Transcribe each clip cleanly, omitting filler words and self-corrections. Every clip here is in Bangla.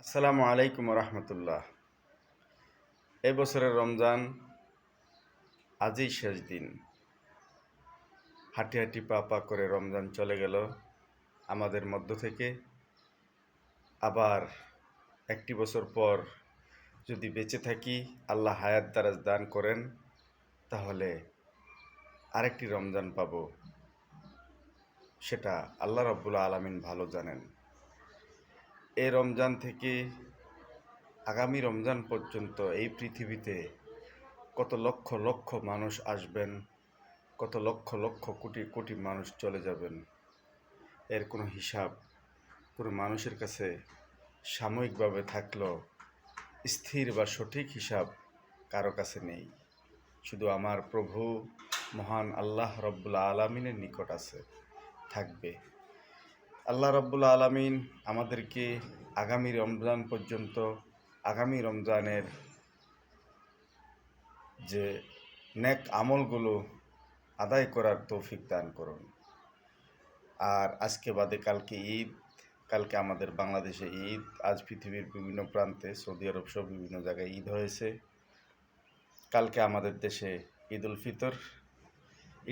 আসসালামু আলাইকুম রহমতুল্লাহ। এই বছরের রমজান আজই শেষ দিন। হাঁটি হাঁটি পা পা করে রমজান চলে গেল আমাদের মধ্য থেকে। আবার একটি বছর পর যদি বেঁচে থাকি, আল্লাহ হায়াত দারাজ দান করেন, তাহলে আরেকটি রমজান পাব। সেটা আল্লাহ রাব্বুল আলামিন ভালো জানেন। এই রমজান থেকে আগামী রমজান পর্যন্ত এই পৃথিবীতে কত লক্ষ লক্ষ মানুষ আসবেন, কত লক্ষ লক্ষ কোটি কোটি মানুষ চলে যাবেন, এর কোনো হিসাব কোনো মানুষের কাছে সাময়িকভাবে থাকলেও স্থির বা সঠিক হিসাব কারো কাছে নেই। শুধু আমার প্রভু মহান আল্লাহ রব্বুল আলামিনের নিকট আছে, থাকবে। আল্লাহ রব্বুল আলামিন আমাদেরকে আগামী রমজান পর্যন্ত, আগামী রমজানের যে নেক আমলগুলো আদায় করার তৌফিক দান করুন। আর আজকে বাদে কালকে ঈদ, কালকে আমাদের বাংলাদেশে ঈদ, আজ পৃথিবীর বিভিন্ন প্রান্তে, সৌদি আরব সহ বিভিন্ন জায়গায় ঈদ হয়েছে। কালকে আমাদের দেশে ঈদ উল ফিতর।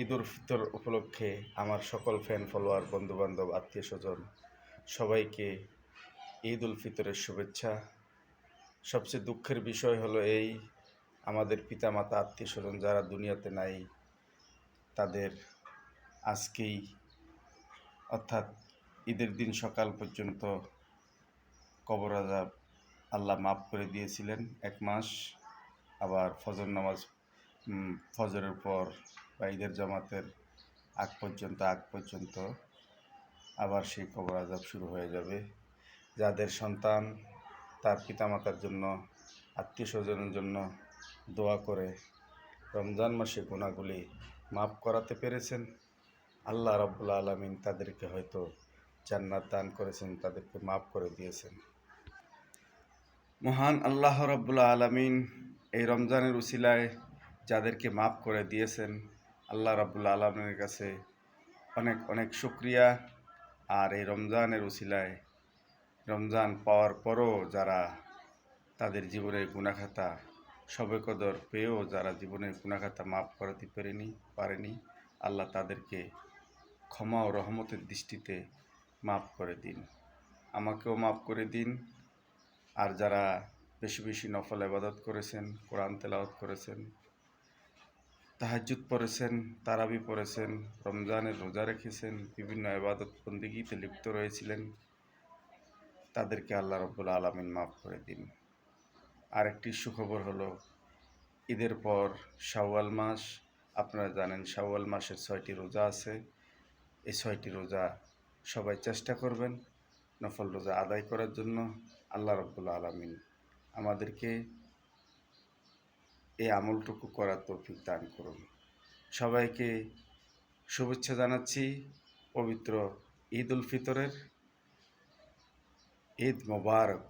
ঈদ উল ফিতর উপলক্ষে আমার সকল ফ্যান ফলোয়ার, বন্ধুবান্ধব, আত্মীয় স্বজন সবাইকে ঈদ উল ফিতরের শুভেচ্ছা। সবচেয়ে দুঃখের বিষয় হলো এই, আমাদের পিতামাতা, আত্মীয় স্বজন যারা দুনিয়াতে নাই, তাদের আজকেই অর্থাৎ ঈদের দিন সকাল পর্যন্ত কবর আযাব আল্লাহ মাফ করে দিয়েছিলেন 1 মাস। আবার ফজর নামাজ ফজরের পর বা ঈদের জামাতের আগ পর্যন্ত আবার সেই কবর আযাব শুরু হয়ে যাবে। যাদের সন্তান তার পিতামাতার জন্য, আত্মীয় স্বজনের জন্য দোয়া করে রমজান মাসে গুনাহগুলি মাফ করাতে পেরেছেন, আল্লাহ রাব্বুল আলামিন তাদেরকে হয়তো জান্নাত দান করেছেন, তাদেরকে মাফ করে দিয়েছেন। মহান আল্লাহ রাব্বুল আলামিন এই রমজানের উসিলায় যাদেরকে মাফ করে দিয়েছেন, আল্লাহ রাব্বুল আলামিনের কাছে অনেক অনেক শুকরিয়া। আর এই রমজানের উসিলায় রমজান পাওয়ার পরও যারা তাদের জীবনের গুনাহখাতা শবে কদর পেয়েও যারা জীবনের গুনাহখাতা মাফ করাতে পারেনি, আল্লাহ তাদেরকে ক্ষমা ও রহমতের দৃষ্টিতে মাফ করে দিন। আমাকেও মাফ করে দিন। আর যারা বেশি বেশি নফল ইবাদত করেছেন, কোরআন তেলাওয়াত করেছেন, তাহাজ্জুদ পড়েছেন, তারাবি পড়েছেন, রমজানের রোজা রেখেছেন, বিভিন্ন ইবাদত বন্দেগীতে লিপ্ত রয়েছিলেন, তাদেরকে আল্লাহ রাব্বুল আলামিন মাফ করে দিন। আরেকটি সুখবর হলো, ঈদের পর শাওয়াল মাস। আপনারা জানেন শাওয়াল মাসের 6টি রোজা আছে। এই 6টি রোজা সবাই চেষ্টা করবেন নফল রোজা আদায় করার জন্য। আল্লাহ রাব্বুল আলামিন আমাদেরকে এই আমলটুকু করার তৌফিক দান করুন। সবাইকে শুভেচ্ছা জানাচ্ছি পবিত্র ঈদ উল ফিতরের। ঈদ মোবারক।